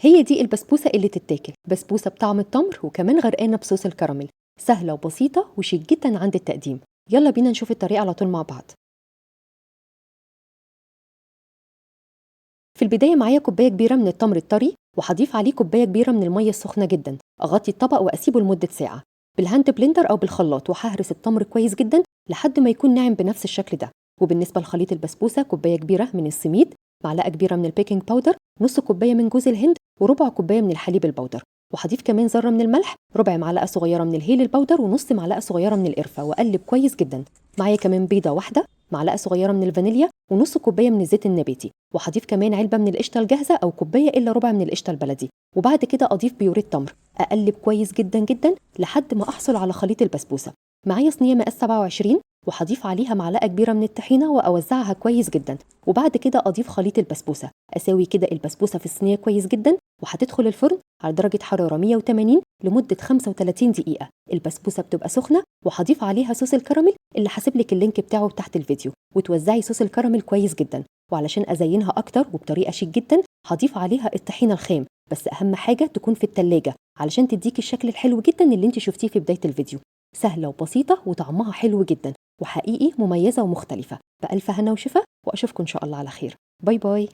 هي دي البسبوسة اللي تتاكل، بسبوسة بطعم التمر وكمان غرقانة بصوص الكراميل، سهلة وبسيطة وشيك جدا عند التقديم. يلا بينا نشوف الطريقة على طول مع بعض. في البداية معايا كوباية كبيرة من التمر الطري، وهضيف عليه كوباية كبيرة من المية السخنة جدا، أغطي الطبق وأسيبه لمدة ساعة بالهاند بلندر أو بالخلاط، وههرس التمر كويس جدا لحد ما يكون ناعم بنفس الشكل ده. وبالنسبة لخليط البسبوسة، كوباية كبيرة من السميد، معلقة كبيرة من البيكنج باودر، نص كوباية من جوز الهند، وربع كوباية من الحليب البودر. وهضيف كمان ذرة من الملح، ربع معلقة صغيرة من الهيل البودر، ونص معلقة صغيرة من القرفة، وأقلب كويس جدا. معايا كمان بيضة واحدة، معلقة صغيرة من الفانيليا، ونص كوباية من الزيت النباتي. وهضيف كمان علبة من القشطة الجاهزة أو كوباية إلا ربع من القشطة البلدي. وبعد كده أضيف بيوريه تمر، أقلب كويس جدا جدا لحد ما أحصل على خليط البسبوسة. معايا صينية مقاس 27، وهضيف عليها معلقة كبيرة من الطحينة وأوزعها كويس جدا. وبعد كده أضيف خليط البسبوسة، أساوي كده البسبوسة في الصينية كويس جدا، وهتدخل الفرن على درجة حرارة 180 لمدة 35 دقيقة. البسبوسة بتبقى سخنة، وهضيف عليها صوص الكراميل اللي هسيب لك اللينك بتاعه تحت الفيديو، وتوزعي صوص الكراميل كويس جدا. وعلشان أزينها أكتر وبطريقة شيك جدا، هضيف عليها الطحينة الخام، بس أهم حاجة تكون في التلاجة علشان تديكي الشكل الحلو جدا اللي انت شفتيه في بداية الفيديو. سهلة وبسيطة وطعمها حلو جدا، وحقيقي مميزة ومختلفة. بألف هنا وشفا، وأشوفكم إن شاء الله على خير. باي باي.